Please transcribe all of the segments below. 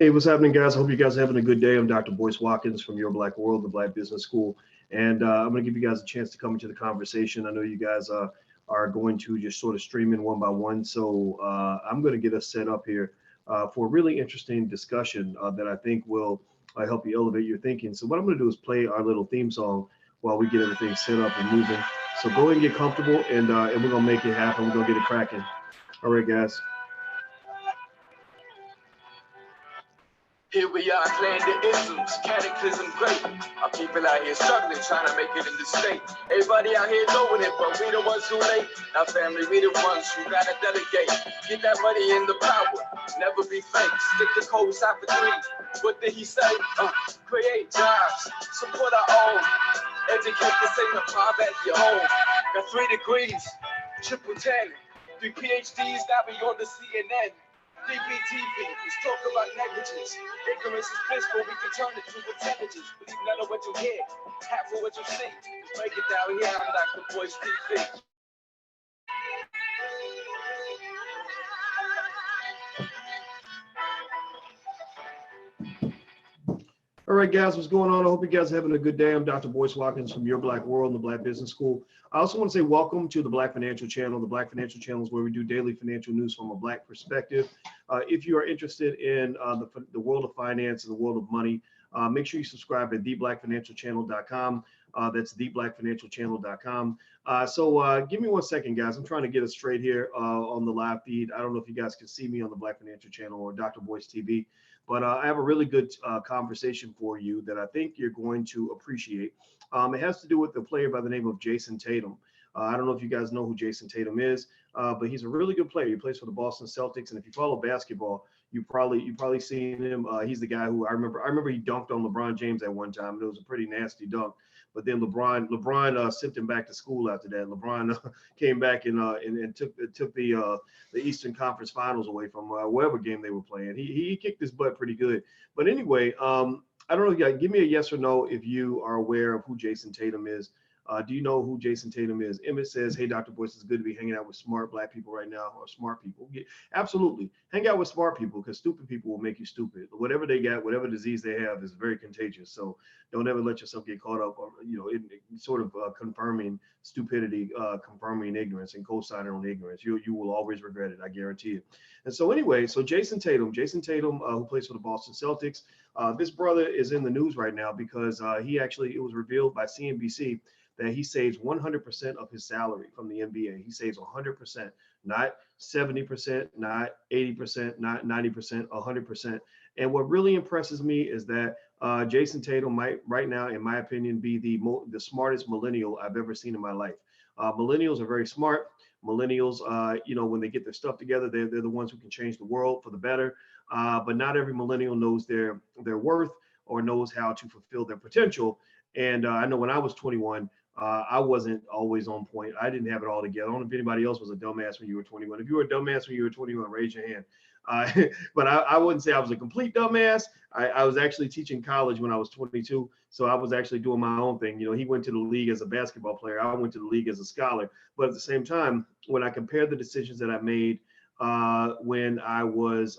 Hey, what's happening, guys? I hope you guys are having a good day. I'm Dr. Boyce Watkins from Your Black World, the Black Business School, and I'm going to give you guys a chance to come into the conversation. I know you guys are going to just sort of stream in one by one, so I'm going to get us set up here for a really interesting discussion that I think will help you elevate your thinking. So what I'm going to do is play our little theme song while we get everything set up and moving. So go ahead and get comfortable, and we're going to make it happen. We're going to get it cracking. All right, guys. Here we are playing the isms, cataclysm great. Our people out here struggling, trying to make it in the state. Everybody out here knowing it, but we the ones who late. Now family, we the ones who gotta delegate. Get that money in the power, never be fake. Stick to code, stop for three. What did he say? Create jobs, support our own. Educate the same job at your home. Got 3 degrees, triple 10. 3 PhDs, now we on the CNN. DBTV, let's talk about negligence. Ignorance is bliss, but we can turn it to intelligence. Believe none of what you hear, half of what you see. Break it down here, I'm Dr. Boyce TV. All right, guys, what's going on? I hope you guys are having a good day. I'm Dr. Boyce Watkins from Your Black World and the Black Business School. I also want to say welcome to the Black Financial Channel. The Black Financial Channel is where we do daily financial news from a Black perspective. If you are interested in the world of finance and the world of money, make sure you subscribe at theblackfinancialchannel.com. That's theblackfinancialchannel.com. So give me 1 second, guys. I'm trying to get us straight here on the live feed. I don't know if you guys can see me on the Black Financial Channel or Dr. Boyce TV. But I have a really good conversation for you that I think you're going to appreciate. It has to do with a player by the name of Jayson Tatum. I don't know if you guys know who Jayson Tatum is, but he's a really good player. He plays for the Boston Celtics, and if you follow basketball, you've probably seen him. He's the guy who I remember he dunked on LeBron James at one time. It was a pretty nasty dunk. But then LeBron sent him back to school after that. LeBron came back and took the Eastern Conference Finals away from whatever game they were playing. He kicked his butt pretty good. But anyway, I don't know. Give me a yes or no if you are aware of who Jayson Tatum is. Do you know who Jayson Tatum is? Emmett says, hey, Dr. Boyce, it's good to be hanging out with smart Black people right now, or smart people. Yeah, absolutely. Hang out with smart people, because stupid people will make you stupid. Whatever they got, whatever disease they have is very contagious. So don't ever let yourself get caught up, in sort of confirming stupidity, confirming ignorance, and co-signing on ignorance. You will always regret it, I guarantee it. And so anyway, so Jayson Tatum, who plays for the Boston Celtics, this brother is in the news right now because it was revealed by CNBC that he saves 100% of his salary from the NBA. He saves 100%, not 70%, not 80%, not 90%, 100%. And what really impresses me is that Jayson Tatum might, right now, in my opinion, be the smartest millennial I've ever seen in my life. Millennials are very smart. Millennials, when they get their stuff together, they're the ones who can change the world for the better. But not every millennial knows their worth or knows how to fulfill their potential. And I know when I was 21, I wasn't always on point. I didn't have it all together. I don't know if anybody else was a dumbass when you were 21. If you were a dumbass when you were 21, raise your hand. But I wouldn't say I was a complete dumbass. I was actually teaching college when I was 22. So I was actually doing my own thing. He went to the league as a basketball player. I went to the league as a scholar. But at the same time, when I compare the decisions that I made when I was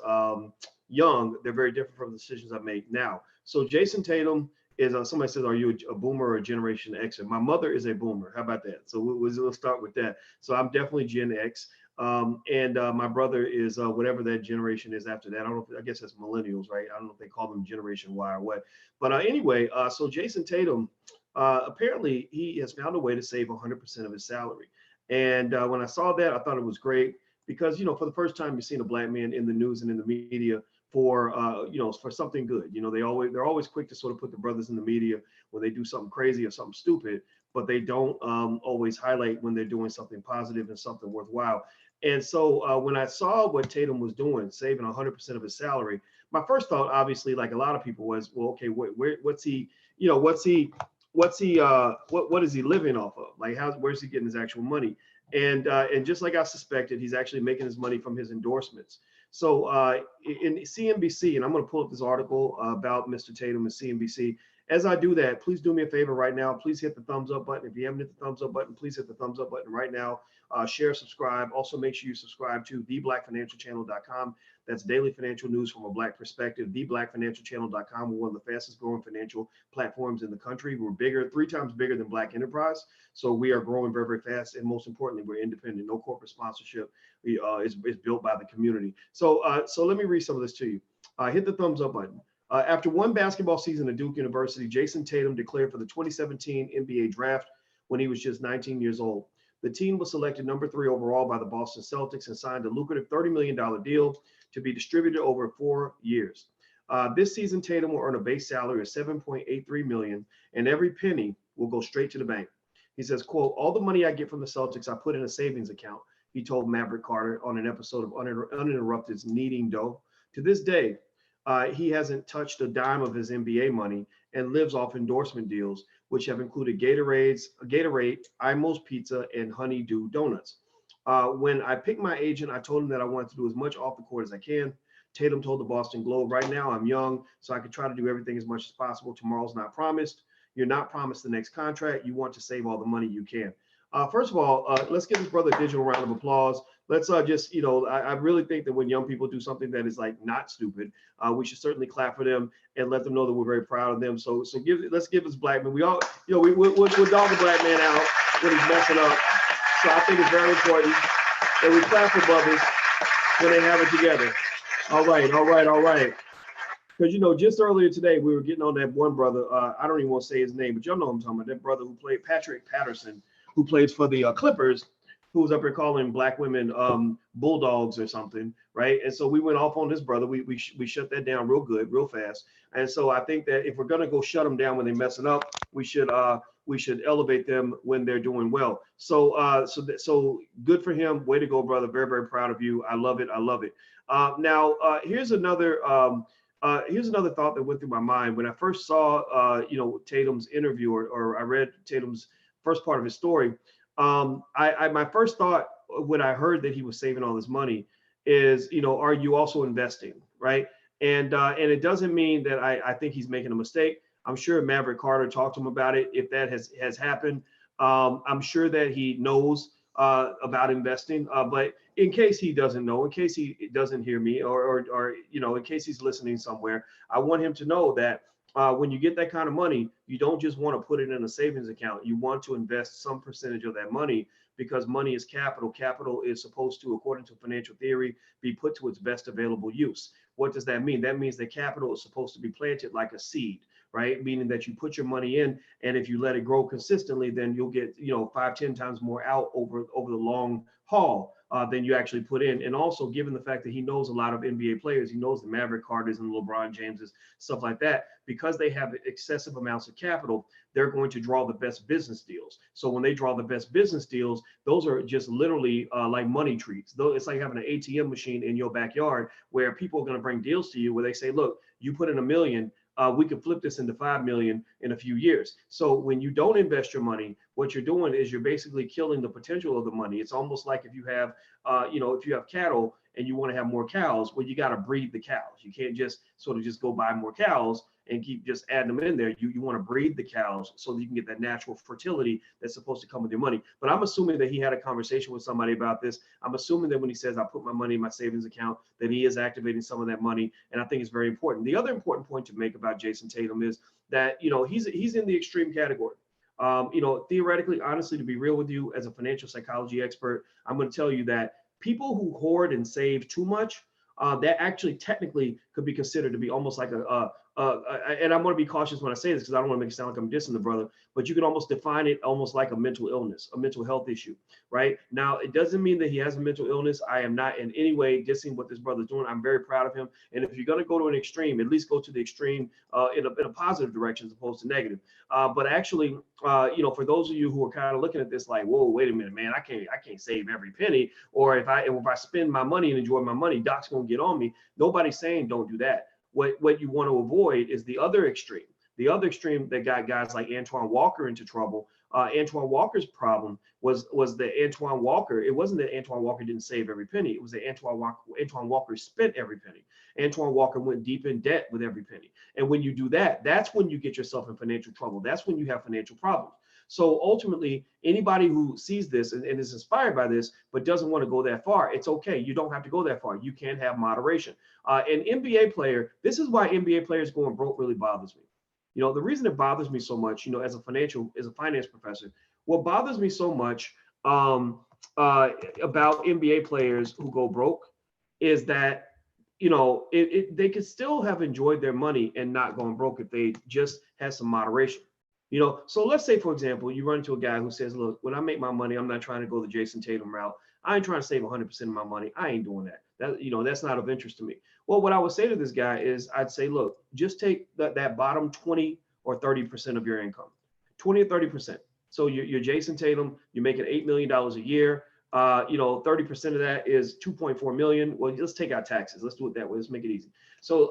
young, they're very different from the decisions I make now. So Jayson Tatum is somebody says, are you a boomer or a Generation Xer? My mother is a boomer. How about that? So we'll start with that. So I'm definitely Gen X. And my brother is whatever that generation is after that. I guess that's millennials, right? I don't know if they call them Generation Y or what. But anyway, so Jayson Tatum, apparently he has found a way to save 100% of his salary. And when I saw that, I thought it was great because, for the first time, you've seen a Black man in the news and in the media for something good. They're always quick to sort of put the brothers in the media when they do something crazy or something stupid, but they don't always highlight when they're doing something positive and something worthwhile. And so when I saw what Tatum was doing, saving 100% of his salary, my first thought, obviously, like a lot of people, was, well, okay, what is he living off of? Like, where's he getting his actual money? And just like I suspected, he's actually making his money from his endorsements. So in CNBC, and I'm going to pull up this article about Mr. Tatum and CNBC, As I do that, please do me a favor right now. Please hit the thumbs up button. If you haven't hit the thumbs up button, please hit the thumbs up button right now. Share, subscribe. Also, make sure you subscribe to theblackfinancialchannel.com. That's daily financial news from a Black perspective. Theblackfinancialchannel.com. We're one of the fastest growing financial platforms in the country. We're bigger, 3 times bigger than Black Enterprise. So we are growing very, very fast. And most importantly, we're independent. No corporate sponsorship. It's built by the community. So let me read some of this to you. Hit the thumbs up button. After one basketball season at Duke University, Jayson Tatum declared for the 2017 NBA draft when he was just 19 years old. The team was selected number 3 overall by the Boston Celtics and signed a lucrative $30 million deal to be distributed over 4 years. This season, Tatum will earn a base salary of $7.83 million, and every penny will go straight to the bank. He says, quote, "All the money I get from the Celtics, I put in a savings account," he told Maverick Carter on an episode of Uninterrupted's Kneading Dough. To this day, he hasn't touched a dime of his NBA money and lives off endorsement deals, which have included Gatorade, Imo's Pizza, and Honeydew Donuts. When I picked my agent, I told him that I wanted to do as much off the court as I can. Tatum told the Boston Globe, "Right now, I'm young, so I can try to do everything as much as possible. Tomorrow's not promised. You're not promised the next contract. You want to save all the money you can." First of all, let's give this brother a digital round of applause. Let's just, I really think that when young people do something that is like not stupid, we should certainly clap for them and let them know that we're very proud of them. So let's give this black man. We all, we'll dog the black man out when he's messing up. So I think it's very important that we clap for brothers when they have it together. All right. Because, just earlier today, we were getting on that one brother. I don't even want to say his name, but y'all know who I'm talking about. That brother who played, Patrick Patterson, who plays for the Clippers, who was up here calling black women bulldogs or something, right? And so we went off on this brother. We shut that down real good, real fast. And so I think that if we're gonna go shut them down when they're messing up, we should elevate them when they're doing well. So good for him. Way to go, brother. Very, very proud of you. I love it. Now here's another thought that went through my mind when I first saw Tatum's interview or I read Tatum's first part of his story. My first thought when I heard that he was saving all this money is, are you also investing, right? And it doesn't mean that I think he's making a mistake. I'm sure Maverick Carter talked to him about it. If that has happened, I'm sure that he knows about investing. But in case he doesn't know, in case he doesn't hear me, or in case he's listening somewhere, I want him to know that when you get that kind of money, you don't just want to put it in a savings account. You want to invest some percentage of that money because money is capital. Capital is supposed to, according to financial theory, be put to its best available use. What does that mean? That means that capital is supposed to be planted like a seed, right? Meaning that you put your money in, and if you let it grow consistently, then you'll get 5-10 times more out over the long haul than you actually put in. And also, given the fact that he knows a lot of NBA players, he knows the Maverick Carters and LeBron Jameses, stuff like that, because they have excessive amounts of capital, they're going to draw the best business deals. So when they draw the best business deals, those are just literally like money trees. Though it's like having an ATM machine in your backyard where people are going to bring deals to you where they say, look, you put in $1 million, we can flip this into 5 million in a few years. So when you don't invest your money, what you're doing is you're basically killing the potential of the money. It's almost like if you have, if you have cattle and you want to have more cows, well, you got to breed the cows. You can't just sort of just go buy more cows and keep just adding them in there. You want to breed the cows so that you can get that natural fertility that's supposed to come with your money. But I'm assuming that he had a conversation with somebody about this. I'm assuming that when he says, I put my money in my savings account, that he is activating some of that money. And I think it's very important. The other important point to make about Jayson Tatum is that, he's in the extreme category. Theoretically, honestly, to be real with you, as a financial psychology expert, I'm going to tell you that people who hoard and save too much, that actually technically could be considered to be almost like and I'm going to be cautious when I say this because I don't want to make it sound like I'm dissing the brother, but you can almost define it almost like a mental illness, a mental health issue, right? Now, it doesn't mean that he has a mental illness. I am not in any way dissing what this brother's doing. I'm very proud of him. And if you're going to go to an extreme, at least go to the extreme in a positive direction as opposed to negative. But actually, for those of you who are kind of looking at this like, whoa, wait a minute, man, I can't save every penny. Or if I spend my money and enjoy my money, Doc's going to get on me. Nobody's saying don't do that. What you want to avoid is the other extreme that got guys like Antoine Walker into trouble, Antoine Walker's problem was that Antoine Walker, it wasn't that Antoine Walker didn't save every penny. It was that Antoine Walker spent every penny. Antoine Walker went deep in debt with every penny. And when you do that, that's when you get yourself in financial trouble. That's when you have financial problems. So ultimately, anybody who sees this and is inspired by this, but doesn't want to go that far, it's okay. You don't have to go that far. You can have moderation. An NBA player, this is why NBA players going broke really bothers me. You know, the reason it bothers me so much, you know, as a finance professor, what bothers me so much about NBA players who go broke is that, you know, they could still have enjoyed their money and not going broke if they just had some moderation. You know, so let's say, for example, you run into a guy who says, look, when I make my money, I'm not trying to go the Jayson Tatum route. I ain't trying to save 100% of my money. I ain't doing that. You know, that's not of interest to me. Well, what I would say to this guy is I'd say, look, just take that bottom 20 or 30% of your income, 20 or 30%. So you're Jayson Tatum, you're making $8 million a year. You know, 30% of that is 2.4 million. Well, let's take out taxes. Let's do it that way. Let's make it easy. So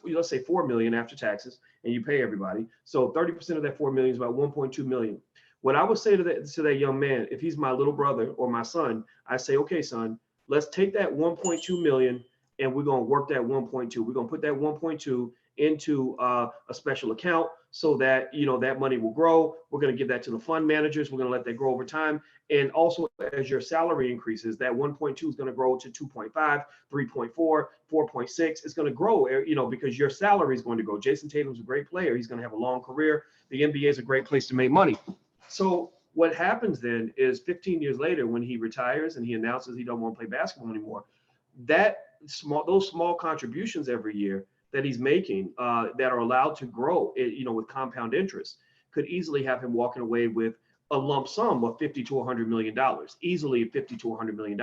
let's say 4 million after taxes, and you pay everybody. So 30% of that 4 million is about 1.2 million. What I would say to that young man, if he's my little brother or my son, I say, okay, son, let's take that 1.2 million and we're going to work that 1.2. We're going to put that 1.2 into a special account so that, you know, that money will grow. We're going to give that to the fund managers. We're going to let that grow over time. And also, as your salary increases, that 1.2 is going to grow to 2.5, 3.4, 4.6. It's going to grow, you know, because your salary is going to grow. Jayson Tatum's a great player. He's going to have a long career. The NBA is a great place to make money. So what happens then is 15 years later, when he retires and he announces he don't want to play basketball anymore, those small contributions every year that he's making that are allowed to grow, you know, with compound interest, could easily have him walking away with a lump sum of $50 to $100 million, easily $50 to $100 million,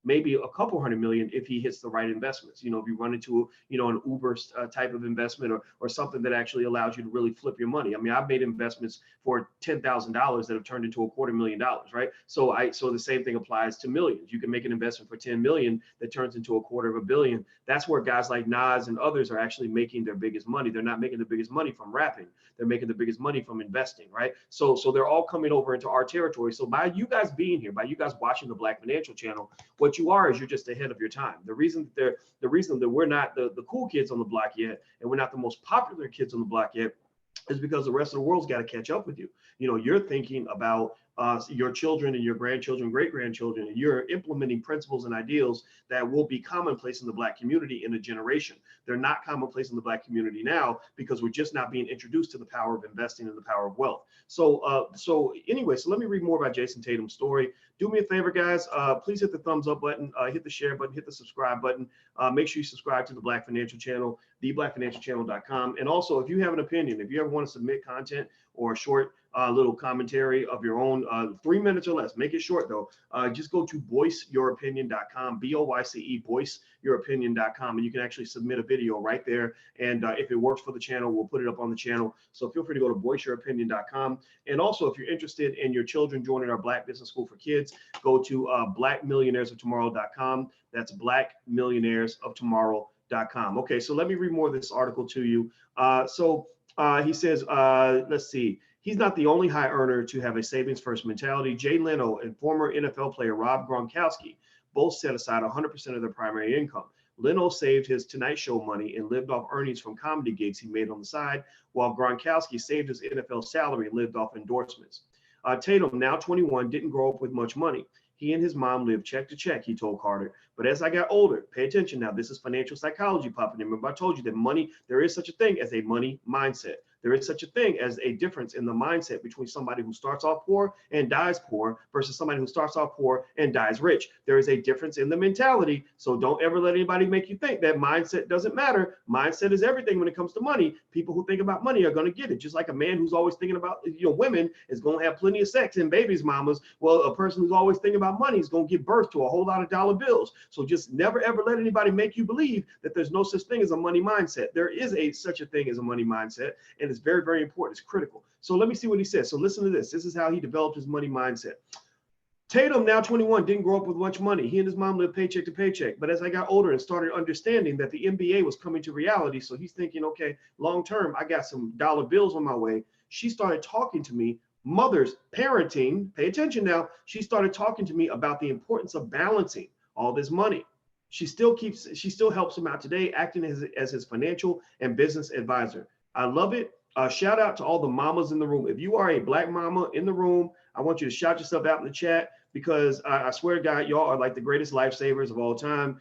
maybe a couple $100 million if he hits the right investments. You know, if you run into, you know, an Uber type of investment or something that actually allows you to really flip your money. I mean, I've made investments for $10,000 that have turned into $250,000, right? So the same thing applies to millions. You can make an investment for 10 million that turns into $250 million. That's where guys like Nas and others are actually making their biggest money. They're not making the biggest money from rapping. They're making the biggest money from investing, right? So they're all coming over into our territory. So by you guys being here, by you guys watching the Black Financial Channel, what you are is you're just ahead of your time. The reason that we're not the cool kids on the block yet, and we're not the most popular kids on the block yet, is because the rest of the world's got to catch up with you. You know, you're thinking about your children and your grandchildren, great-grandchildren, and you're implementing principles and ideals that will be commonplace in the Black community in a generation. They're not commonplace in the Black community now because we're just not being introduced to the power of investing and the power of wealth. So anyway, so let me read more about Jayson Tatum's story. Do me a favor, guys. Please hit the thumbs up button, hit the share button, hit the subscribe button. Make sure you subscribe to the Black Financial Channel, theblackfinancialchannel.com. And also, if you have an opinion, if you ever want to submit content or a short little commentary of your own, 3 minutes or less, make it short though, just go to voiceyouropinion.com, BOYCE, voiceyouropinion.com, and you can actually submit a video right there. And if it works for the channel, we'll put it up on the channel. So feel free to go to voiceyouropinion.com. And also, if you're interested in your children joining our Black Business School for Kids, go to blackmillionairesoftomorrow.com. That's blackmillionairesoftomorrow.com. Okay, so let me read more of this article to you. He says, let's see. He's not the only high earner to have a savings first mentality. Jay Leno and former NFL player Rob Gronkowski both set aside 100% of their primary income. Leno saved his Tonight Show money and lived off earnings from comedy gigs he made on the side, while Gronkowski saved his NFL salary and lived off endorsements. Tatum, now 21, didn't grow up with much money. He and his mom lived check to check, he told Carter. But as I got older, pay attention now, this is financial psychology popping in. Remember, I told you that money, there is such a thing as a money mindset. There is such a thing as a difference in the mindset between somebody who starts off poor and dies poor versus somebody who starts off poor and dies rich. There is a difference in the mentality. So don't ever let anybody make you think that mindset doesn't matter. Mindset is everything when it comes to money. People who think about money are going to get it. Just like a man who's always thinking about, women is going to have plenty of sex and babies, mamas. Well, a person who's always thinking about money is going to give birth to a whole lot of dollar bills. So just never, ever let anybody make you believe that there's no such thing as a money mindset. There is such a thing as a money mindset. And it's very, very important. It's critical. So let me see what he says. So listen to this. This is how he developed his money mindset. Tatum, now 21, didn't grow up with much money. He and his mom lived paycheck to paycheck. But as I got older and started understanding that the NBA was coming to reality, so he's thinking, okay, long term, I got some dollar bills on my way. She started talking to me mothers, parenting, pay attention now. She started talking to me about the importance of balancing all this money. She still helps him out today, acting as his financial and business advisor. I love it. Shout out to all the mamas in the room. If you are a black mama in the room, I want you to shout yourself out in the chat because I swear to God, y'all are like the greatest lifesavers of all time.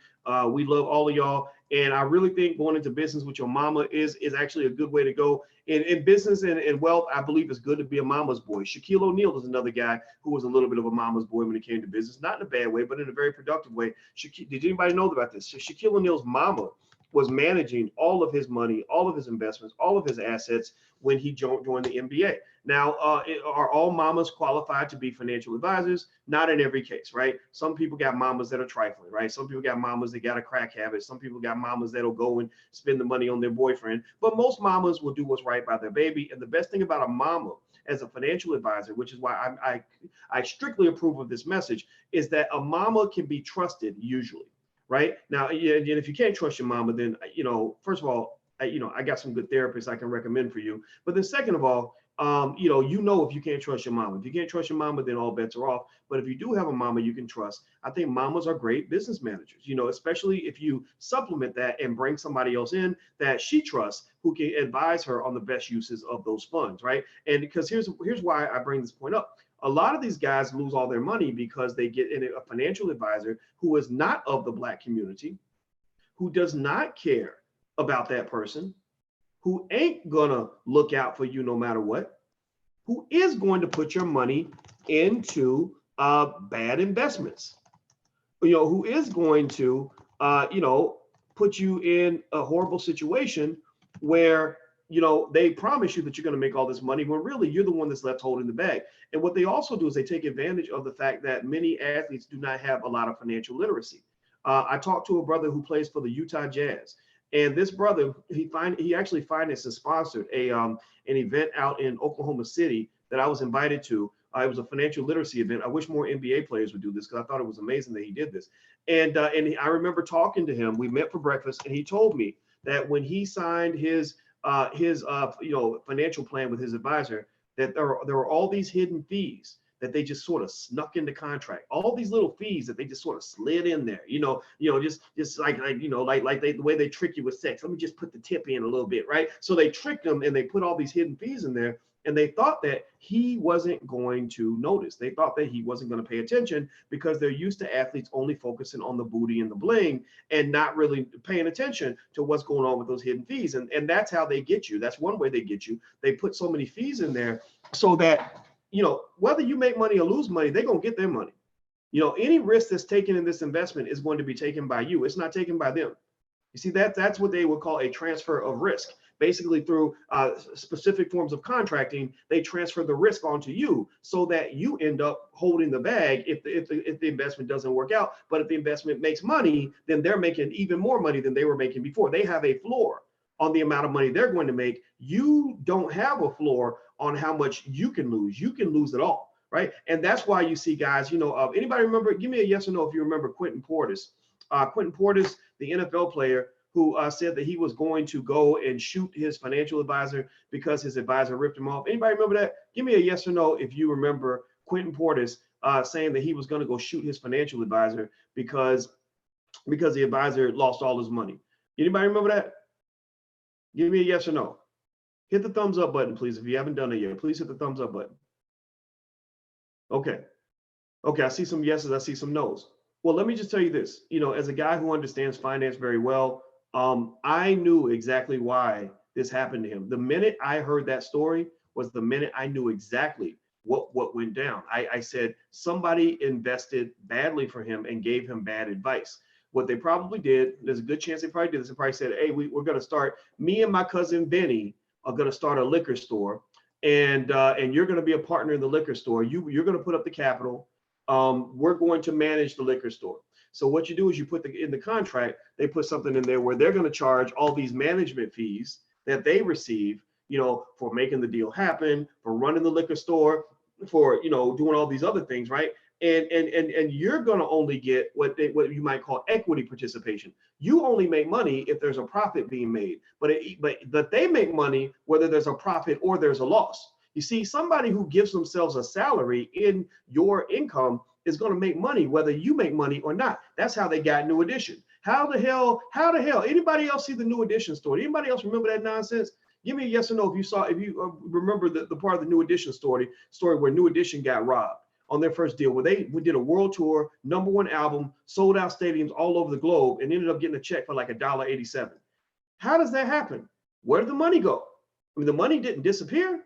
We love all of y'all. And I really think going into business with your mama is actually a good way to go. In business and wealth, I believe it's good to be a mama's boy. Shaquille O'Neal is another guy who was a little bit of a mama's boy when it came to business, not in a bad way, but in a very productive way. Did anybody know about this? Shaquille O'Neal's mama was managing all of his money, all of his investments, all of his assets when he joined the NBA. Now, are all mamas qualified to be financial advisors? Not in every case, right? Some people got mamas that are trifling, right? Some people got mamas that got a crack habit. Some people got mamas that'll go and spend the money on their boyfriend. But most mamas will do what's right by their baby. And the best thing about a mama as a financial advisor, which is why I strictly approve of this message, is that a mama can be trusted usually. Right now, and if you can't trust your mama, then first of all, I got some good therapists I can recommend for you. But then second of all, if you can't trust your mama. If you can't trust your mama, then all bets are off. But if you do have a mama you can trust, I think mamas are great business managers, especially if you supplement that and bring somebody else in that she trusts who can advise her on the best uses of those funds, right? And because here's why I bring this point up. A lot of these guys lose all their money because they get in a financial advisor who is not of the black community, who does not care about that person, who ain't gonna look out for you no matter what, who is going to put your money into bad investments, who is going to put you in a horrible situation where they promise you that you're going to make all this money when really you're the one that's left holding the bag. And what they also do is they take advantage of the fact that many athletes do not have a lot of financial literacy. I talked to a brother who plays for the Utah Jazz, and this brother, he actually financed and sponsored an event out in Oklahoma City that I was invited to. It was a financial literacy event. I wish more NBA players would do this because I thought it was amazing that he did this. And I remember talking to him. We met for breakfast, and he told me that when he signed his financial plan with his advisor, that there were all these hidden fees that they just sort of snuck in the contract. All these little fees that they just sort of slid in there, just like the way they trick you with sex. Let me just put the tip in a little bit, right? So they tricked them and they put all these hidden fees in there. And they thought that he wasn't going to notice. They thought that he wasn't going to pay attention because they're used to athletes only focusing on the booty and the bling and not really paying attention to what's going on with those hidden fees. And that's how they get you. That's one way they get you. They put so many fees in there so that, whether you make money or lose money, they're going to get their money. Any risk that's taken in this investment is going to be taken by you. It's not taken by them. You see, that's what they would call a transfer of risk. Basically, through specific forms of contracting, they transfer the risk onto you so that you end up holding the bag if the investment doesn't work out. But if the investment makes money, then they're making even more money than they were making before. They have a floor on the amount of money they're going to make. You don't have a floor on how much you can lose. You can lose it all, right? And that's why you see guys, anybody remember, give me a yes or no if you remember Quentin Portis. Quentin Portis, the NFL player, who said that he was going to go and shoot his financial advisor because his advisor ripped him off. Anybody remember that? Give me a yes or no if you remember Quentin Portis saying that he was going to go shoot his financial advisor because the advisor lost all his money. Anybody remember that? Give me a yes or no. Hit the thumbs up button, please. If you haven't done it yet, please hit the thumbs up button. Okay, I see some yeses. I see some nos. Well, let me just tell you this. As a guy who understands finance very well, I knew exactly why this happened to him. The minute I heard that story was the minute I knew exactly what went down. I said somebody invested badly for him and gave him bad advice. What they probably did, there's a good chance they probably did this. They probably said, hey, we're going to start, me and my cousin Benny are going to start a liquor store, and you're going to be a partner in the liquor store. You're going to put up the capital. We're going to manage the liquor store. So what you do is you put in the contract, they put something in there where they're going to charge all these management fees that they receive, for making the deal happen, for running the liquor store, for, doing all these other things, right? And you're going to only get what you might call equity participation. You only make money if there's a profit being made, but they make money whether there's a profit or there's a loss. You see, somebody who gives themselves a salary in your income is going to make money, whether you make money or not. That's how they got New Edition. How the hell, anybody else see the New Edition story? Anybody else remember that nonsense? Give me a yes or no if you remember the part of the New Edition story where New Edition got robbed on their first deal, where we did a world tour, #1 album, sold out stadiums all over the globe, and ended up getting a check for like $1.87. How does that happen? Where did the money go? I mean, the money didn't disappear.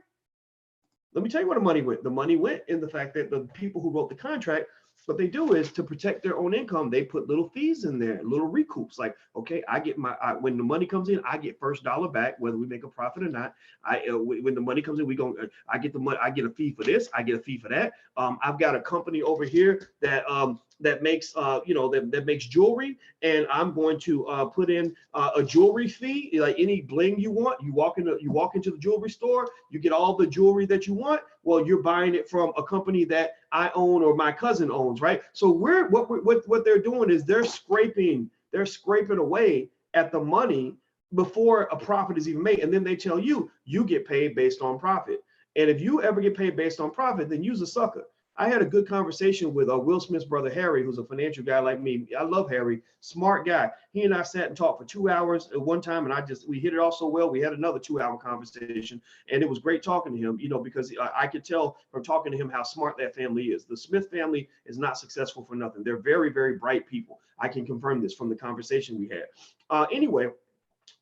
Let me tell you where the money went. The money went in the fact that the people who wrote the contract, what they do is to protect their own income, they put little fees in there, little recoups. Like, okay, I get when the money comes in, I get first dollar back, whether we make a profit or not. When the money comes in, I get the money, I get a fee for this, I get a fee for that. I've got a company over here that makes that makes jewelry, and I'm going to put in a jewelry fee, like any bling you want. You walk into the jewelry store, you get all the jewelry that you want. Well, you're buying it from a company that I own or my cousin owns, right? So what they're doing is they're scraping away at the money before a profit is even made, and then they tell you get paid based on profit. And if you ever get paid based on profit, then you's a sucker. I had a good conversation with Will Smith's brother, Harry, who's a financial guy like me. I love Harry, smart guy. He and I sat and talked for 2 hours at one time, and we hit it off so well. We had another 2-hour conversation, and it was great talking to him, because I could tell from talking to him how smart that family is. The Smith family is not successful for nothing. They're very, very bright people. I can confirm this from the conversation we had. Anyway,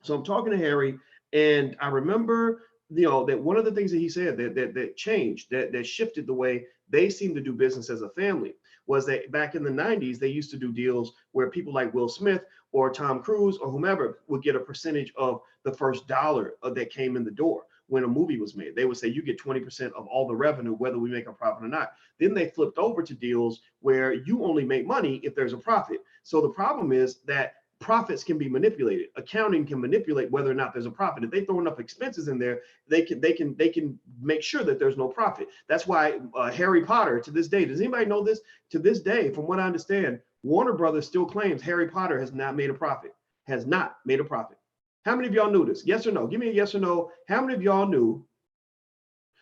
so I'm talking to Harry, and I remember that one of the things that he said that changed, that shifted the way they seem to do business as a family, was that back in the 90s, they used to do deals where people like Will Smith or Tom Cruise or whomever would get a percentage of the first dollar that came in the door when a movie was made. They would say, you get 20% of all the revenue, whether we make a profit or not. Then they flipped over to deals where you only make money if there's a profit. So the problem is that profits can be manipulated. Accounting can manipulate whether or not there's a profit. If they throw enough expenses in there, they can make sure that there's no profit. That's why Harry Potter, to this day, does anybody know this? To this day, from what I understand, Warner Brothers still claims Harry Potter has not made a profit. Has not made a profit. How many of y'all knew this? Yes or no? Give me a yes or no. How many of y'all knew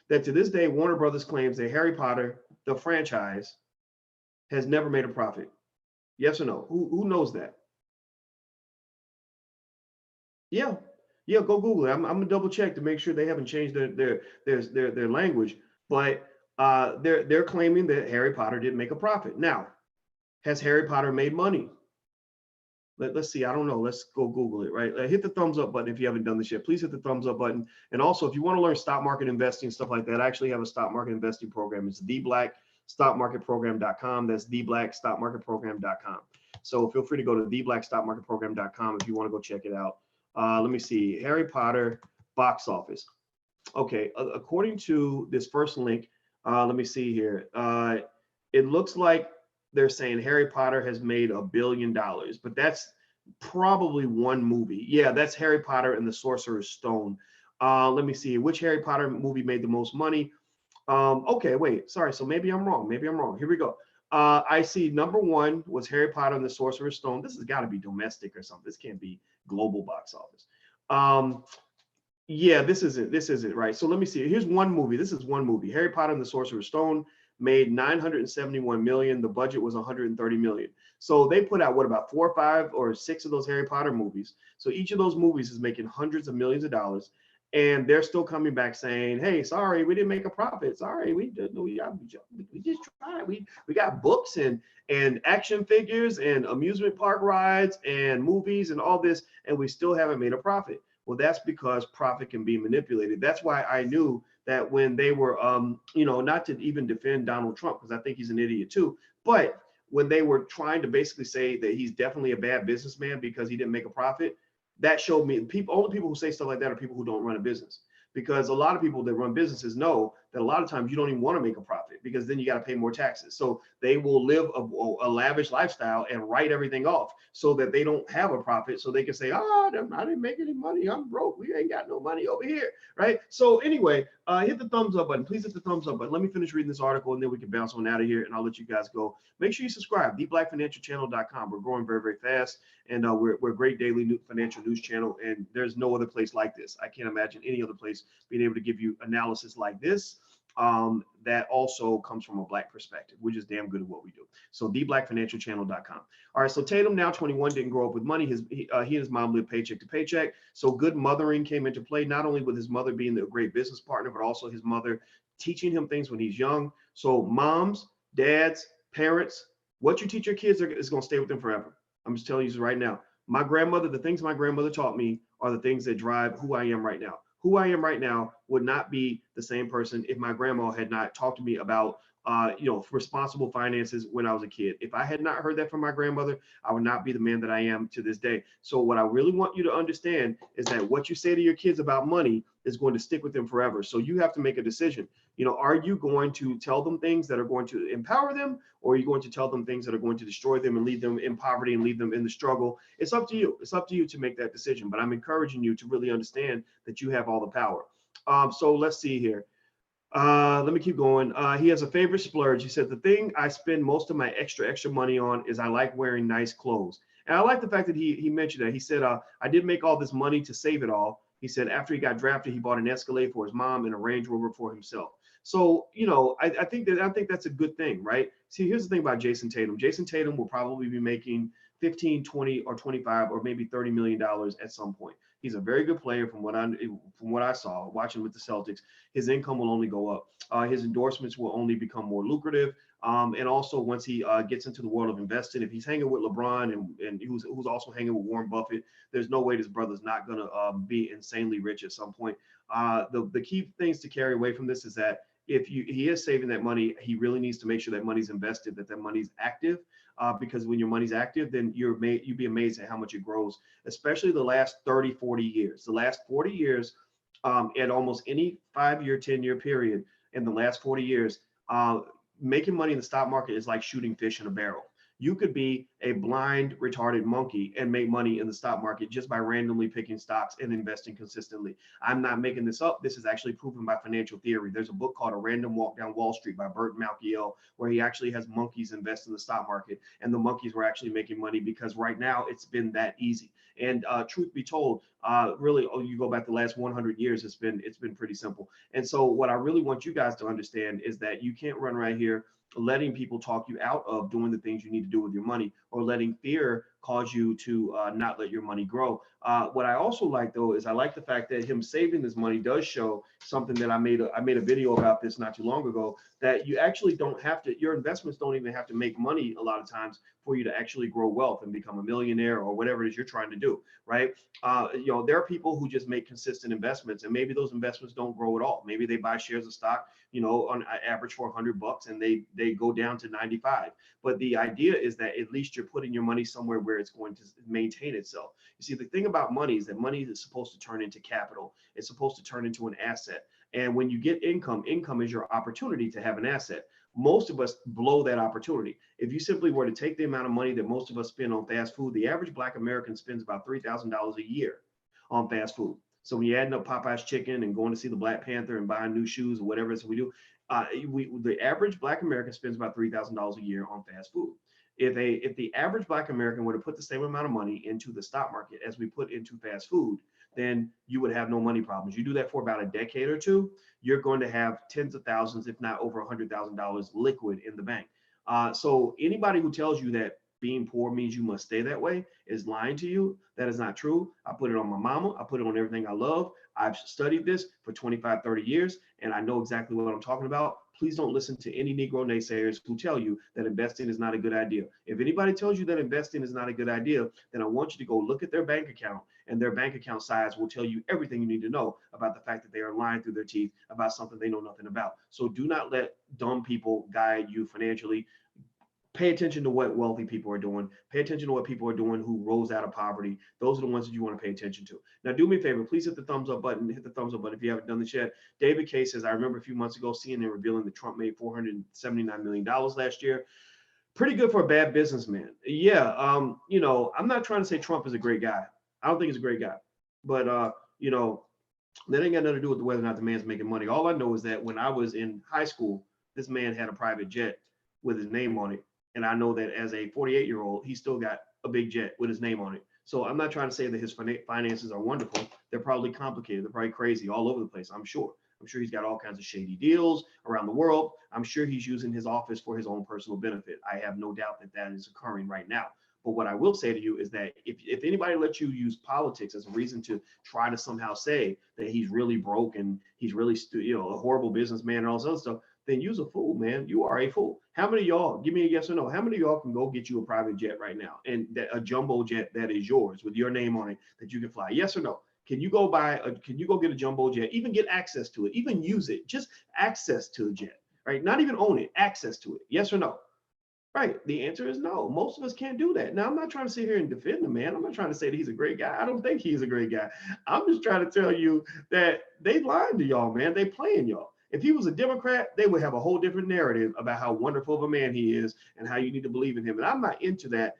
that to this day, Warner Brothers claims that Harry Potter, the franchise, has never made a profit? Yes or no? Who knows that? Yeah, go Google it. I'm gonna double check to make sure they haven't changed their language. But they're claiming that Harry Potter didn't make a profit. Now, has Harry Potter made money? Let's see. I don't know. Let's go Google it. Right. Hit the thumbs up button if you haven't done this yet. Please hit the thumbs up button. And also, if you want to learn stock market investing, stuff like that, I actually have a stock market investing program. It's theblackstockmarketprogram.com. That's theblackstockmarketprogram.com. So feel free to go to theblackstockmarketprogram.com if you want to go check it out. Let me see, Harry Potter box office. Okay, according to this first link, let me see here. It looks like they're saying Harry Potter has made $1 billion, but that's probably one movie. Yeah, that's Harry Potter and the Sorcerer's Stone. Let me see, which Harry Potter movie made the most money? Okay, wait, sorry, so maybe I'm wrong. Here we go. I see #1 was Harry Potter and the Sorcerer's Stone. This has got to be domestic or something. This can't be global box office. Yeah, this isn't right. So let me see. Here's one movie. This is one movie. Harry Potter and the Sorcerer's Stone made $971 million. The budget was $130 million. So they put out what, about 4 or 5 or 6 of those Harry Potter movies. So each of those movies is making hundreds of millions of dollars. And they're still coming back saying, hey, sorry, we didn't make a profit. Sorry, we just tried. We got books and action figures and amusement park rides and movies and all this, and we still haven't made a profit. Well, that's because profit can be manipulated. That's why I knew that when they were, not to even defend Donald Trump, because I think he's an idiot too, but when they were trying to basically say that he's definitely a bad businessman because he didn't make a profit, that showed me only people who say stuff like that are people who don't run a business. Because a lot of people that run businesses know that a lot of times you don't even want to make a profit because then you got to pay more taxes. So they will live a lavish lifestyle and write everything off so that they don't have a profit. So they can say, I didn't make any money. I'm broke. We ain't got no money over here. Right. So anyway, hit the thumbs up button. Please hit the thumbs up button. Let me finish reading this article and then we can bounce on out of here and I'll let you guys go. Make sure you subscribe, theblackfinancialchannel.com. We're growing very, very fast. And we're a great daily financial news channel. And there's no other place like this. I can't imagine any other place being able to give you analysis like this that also comes from a Black perspective. We're just damn good at what we do. So theblackfinancialchannel.com. All right, so Tatum, now 21, didn't grow up with money. He and his mom lived paycheck to paycheck. So good mothering came into play, not only with his mother being a great business partner, but also his mother teaching him things when he's young. So moms, dads, parents, what you teach your kids is going to stay with them forever. I'm just telling you this right now. My grandmother, the things my grandmother taught me are the things that drive who I am right now. Who I am right now would not be the same person if my grandma had not talked to me about responsible finances when I was a kid. If I had not heard that from my grandmother, I would not be the man that I am to this day. So what I really want you to understand is that what you say to your kids about money is going to stick with them forever. So you have to make a decision. Are you going to tell them things that are going to empower them, or are you going to tell them things that are going to destroy them and leave them in poverty and leave them in the struggle? It's up to you. It's up to you to make that decision. But I'm encouraging you to really understand that you have all the power. So let's see here. Let me keep going. He has a favorite splurge. He said, the thing I spend most of my extra money on is I like wearing nice clothes. And I like the fact that he mentioned that. He said, I did make all this money to save it all. He said after he got drafted, he bought an Escalade for his mom and a Range Rover for himself. So, I think that's a good thing, right? See, here's the thing about Jayson Tatum. Jayson Tatum will probably be making 15, 20, or 25, or maybe $30 million at some point. He's a very good player from what I saw watching with the Celtics. His income will only go up. His endorsements will only become more lucrative. And also once he gets into the world of investing, if he's hanging with LeBron and who's also hanging with Warren Buffett, there's no way this brother's not going to be insanely rich at some point. The key things to carry away from this is that if he is saving that money, he really needs to make sure that money's invested, that money's active, because when your money's active, then you'd be amazed at how much it grows, especially the last 30, 40 years. The last 40 years, at almost any 5-year, 10-year period in the last 40 years, making money in the stock market is like shooting fish in a barrel. You could be a blind, retarded monkey and make money in the stock market just by randomly picking stocks and investing consistently. I'm not making this up. This is actually proven by financial theory. There's a book called A Random Walk Down Wall Street by Burt Malkiel, where he actually has monkeys invest in the stock market, and the monkeys were actually making money because right now it's been that easy. And truth be told, really, you go back the last 100 years, it's been pretty simple. And so what I really want you guys to understand is that you can't run right here letting people talk you out of doing the things you need to do with your money, or letting fear cause you to not let your money grow. What I also like, though, is I like the fact that him saving this money does show something that I made a video about this not too long ago, that you actually don't have to, your investments don't even have to make money a lot of times for you to actually grow wealth and become a millionaire or whatever it is you're trying to do, right? There are people who just make consistent investments, and maybe those investments don't grow at all. Maybe they buy shares of stock, on average for $100, and they go down to 95. But the idea is that at least you're putting your money somewhere where it's going to maintain itself. You see, the thing about money is that money is supposed to turn into capital. It's supposed to turn into an asset. And when you get income is your opportunity to have an asset. Most of us blow that opportunity. If you simply were to take the amount of money that most of us spend on fast food, the average Black American spends about $3,000 a year on fast food. So when you're adding up Popeye's chicken and going to see the Black Panther and buying new shoes or whatever it is we do, the average Black American spends about $3,000 a year on fast food. If the average Black American were to put the same amount of money into the stock market as we put into fast food, then you would have no money problems. You do that for about a decade or two, you're going to have tens of thousands, if not over $100,000 liquid in the bank. So anybody who tells you that being poor means you must stay that way is lying to you. That is not true. I put it on my mama. I put it on everything I love. I've studied this for 25, 30 years, and I know exactly what I'm talking about. Please don't listen to any Negro naysayers who tell you that investing is not a good idea. If anybody tells you that investing is not a good idea, then I want you to go look at their bank account, and their bank account size will tell you everything you need to know about the fact that they are lying through their teeth about something they know nothing about. So do not let dumb people guide you financially. Pay attention to what wealthy people are doing. Pay attention to what people are doing who rose out of poverty. Those are the ones that you want to pay attention to. Now, do me a favor. Please hit the thumbs up button. Hit the thumbs up button if you haven't done this yet. David K says, I remember a few months ago CNN revealing that Trump made $479 million last year. Pretty good for a bad businessman. Yeah. I'm not trying to say Trump is a great guy. I don't think he's a great guy. But, that ain't got nothing to do with whether or not the man's making money. All I know is that when I was in high school, this man had a private jet with his name on it. And I know that as a 48-year-old, he still got a big jet with his name on it. So I'm not trying to say that his finances are wonderful. They're probably complicated. They're probably crazy all over the place, I'm sure. I'm sure he's got all kinds of shady deals around the world. I'm sure he's using his office for his own personal benefit. I have no doubt that that is occurring right now. But what I will say to you is that if anybody lets you use politics as a reason to try to somehow say that he's really broke and he's really a horrible businessman and all this other stuff, then you's a fool, man. You are a fool. How many of y'all, give me a yes or no, how many of y'all can go get you a private jet right now, and that a jumbo jet that is yours with your name on it that you can fly? Yes or no? Can you go can you go get a jumbo jet, even get access to it, even use it, just access to a jet, right? Not even own it, access to it. Yes or no? Right. The answer is no. Most of us can't do that. Now, I'm not trying to sit here and defend the man. I'm not trying to say that he's a great guy. I don't think he's a great guy. I'm just trying to tell you that they lying to y'all, man. They playing y'all. If he was a Democrat, they would have a whole different narrative about how wonderful of a man he is and how you need to believe in him. And I'm not into that,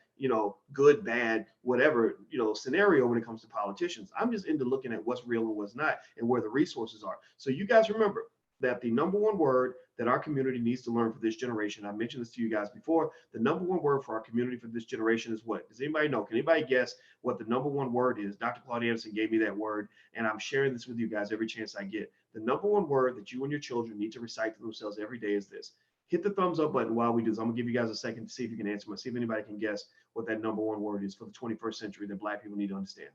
good, bad, whatever, scenario when it comes to politicians. I'm just into looking at what's real and what's not and where the resources are. So you guys remember that the number one word that our community needs to learn for this generation, I mentioned this to you guys before, the number one word for our community for this generation is what? Does anybody know? Can anybody guess what the number one word is? Dr. Claude Anderson gave me that word, and I'm sharing this with you guys every chance I get. The number one word that you and your children need to recite to themselves every day is this. Hit the thumbs up button while we do this. I'm gonna give you guys a second to see if you can answer. See if anybody can guess what that number one word is for the 21st century that Black people need to understand.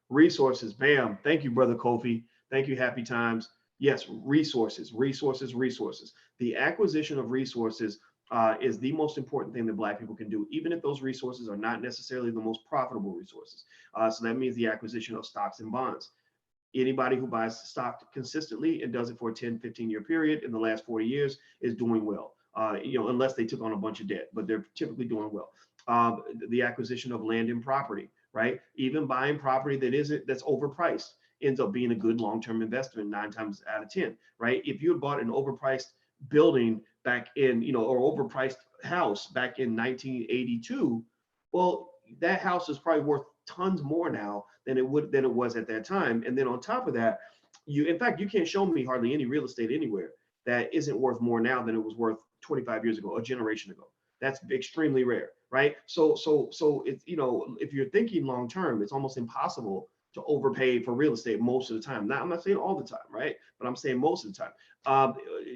Resources. Bam. Thank you, Brother Kofi. Thank you, Happy Times. Yes, resources, resources, resources. The acquisition of resources is the most important thing that Black people can do, even if those resources are not necessarily the most profitable resources. So that means the acquisition of stocks and bonds. Anybody who buys stock consistently and does it for a 10, 15-year period in the last 40 years is doing well, unless they took on a bunch of debt, but they're typically doing well. The acquisition of land and property, right? Even buying property that's overpriced ends up being a good long-term investment 9 times out of 10, right? If you had bought an overpriced building back in, or overpriced house back in 1982, well, that house is probably worth tons more now than it was at that time. And then on top of that, in fact, you can't show me hardly any real estate anywhere that isn't worth more now than it was worth 25 years ago, a generation ago. That's extremely rare, right? So it's, if you're thinking long term, it's almost impossible to overpay for real estate most of the time. Now, I'm not saying all the time, right? But I'm saying most of the time.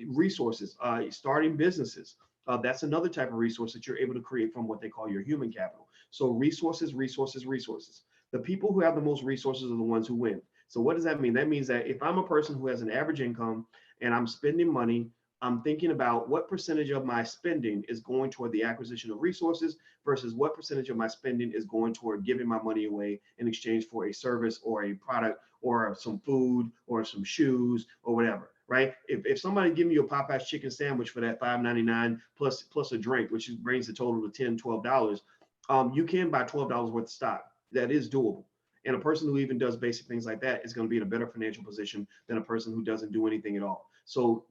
Resources, starting businesses. That's another type of resource that you're able to create from what they call your human capital. So resources, resources, resources. The people who have the most resources are the ones who win. So what does that mean? That means that if I'm a person who has an average income and I'm spending money, I'm thinking about what percentage of my spending is going toward the acquisition of resources versus what percentage of my spending is going toward giving my money away in exchange for a service or a product or some food or some shoes or whatever, right? If somebody give me a Popeye's chicken sandwich for that $5.99 plus a drink, which brings the total to $10, $12, you can buy $12 worth of stock. That is doable. And a person who even does basic things like that is going to be in a better financial position than a person who doesn't do anything at all. So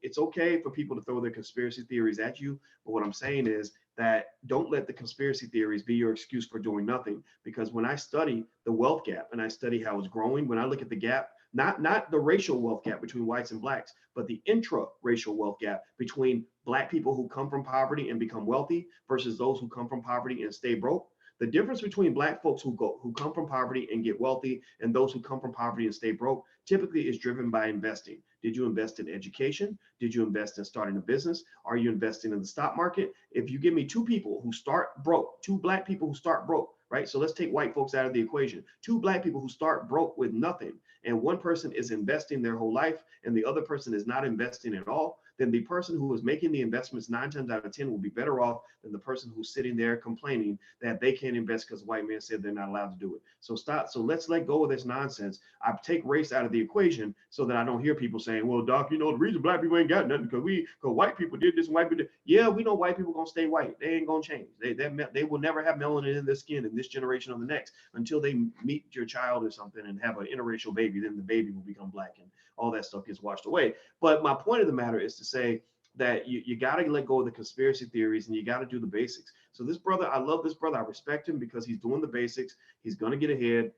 it's okay for people to throw their conspiracy theories at you. But what I'm saying is that don't let the conspiracy theories be your excuse for doing nothing. Because when I study the wealth gap and I study how it's growing, when I look at the gap, not the racial wealth gap between whites and blacks, but the intra-racial wealth gap between Black people who come from poverty and become wealthy versus those who come from poverty and stay broke. The difference between Black folks who come from poverty and get wealthy and those who come from poverty and stay broke typically is driven by investing. Did you invest in education? Did you invest in starting a business? Are you investing in the stock market? If you give me two people who start broke, two Black people who start broke, right? So let's take white folks out of the equation. Two Black people who start broke with nothing, and one person is investing their whole life and the other person is not investing at all, then the person who is making the investments 9 times out of 10 will be better off than the person who's sitting there complaining that they can't invest because white man said they're not allowed to do it. So let's let go of this nonsense. I take race out of the equation so that I don't hear people saying, well, Doc, the reason Black people ain't got nothing because white people did this and white people did. Yeah, we know white people gonna stay white. They ain't gonna change. They will never have melanin in their skin in this generation or the next until they meet your child or something and have an interracial baby. Then the baby will become Black and all that stuff gets washed away. But my point of the matter is to say that you got to let go of the conspiracy theories and you got to do the basics. So this brother, I love this brother. I respect him because he's doing the basics. He's going to get ahead.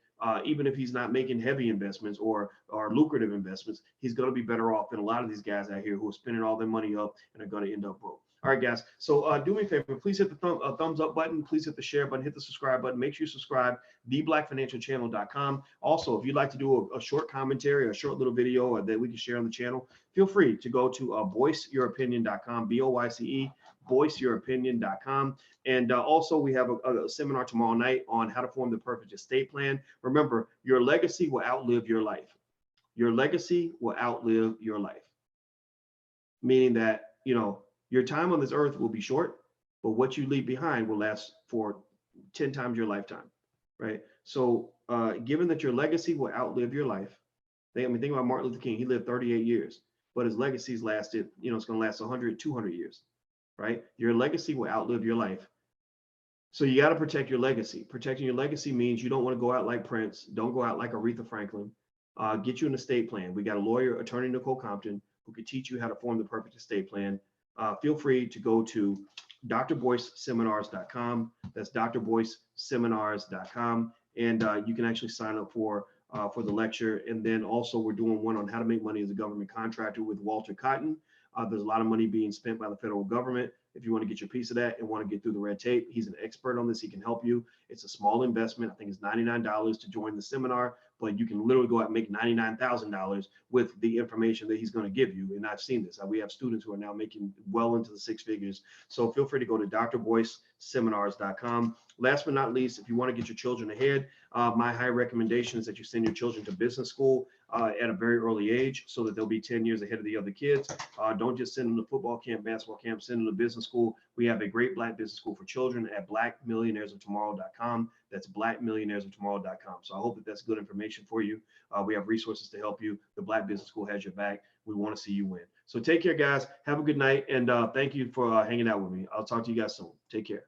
Even if he's not making heavy investments or lucrative investments, he's going to be better off than a lot of these guys out here who are spending all their money up and are going to end up broke. All right, guys. So do me a favor. Please hit the thumbs up button. Please hit the share button. Hit the subscribe button. Make sure you subscribe. TheBlackFinancialChannel.com. Also, if you'd like to do a short commentary, a short little video that we can share on the channel, feel free to go to voiceYourOpinion.com. BOYCE. VoiceYourOpinion.com. And also, we have a seminar tomorrow night on how to form the perfect estate plan. Remember, your legacy will outlive your life. Your legacy will outlive your life. Meaning that, your time on this earth will be short, but what you leave behind will last for 10 times your lifetime, right? So given that your legacy will outlive your life, think about Martin Luther King. He lived 38 years, but his legacy's lasted, it's going to last 100, 200 years, right? Your legacy will outlive your life. So you got to protect your legacy. Protecting your legacy means you don't want to go out like Prince. Don't go out like Aretha Franklin. Get you an estate plan. We got a lawyer, attorney Nicole Compton, who can teach you how to form the perfect estate plan. Feel free to go to drboyceseminars.com. That's drboyceseminars.com. And you can actually sign up for the lecture. And then also we're doing one on how to make money as a government contractor with Walter Cotton. There's a lot of money being spent by the federal government. If you want to get your piece of that and want to get through the red tape, he's an expert on this. He can help you. It's a small investment. I think it's $99 to join the seminar, but you can literally go out and make $99,000 with the information that he's going to give you. And I've seen this. We have students who are now making well into the six figures. So feel free to go to drboyceseminars.com. Last but not least, if you want to get your children ahead, my high recommendation is that you send your children to business school at a very early age so that they'll be 10 years ahead of the other kids. Don't just send them to football camp, basketball camp, send them to business school. We have a great Black business school for children at blackmillionairesoftomorrow.com. That's blackmillionairesoftomorrow.com. So I hope that that's good information for you. We have resources to help you. The Black Business School has your back. We want to see you win. So take care, guys. Have a good night. And thank you for hanging out with me. I'll talk to you guys soon. Take care.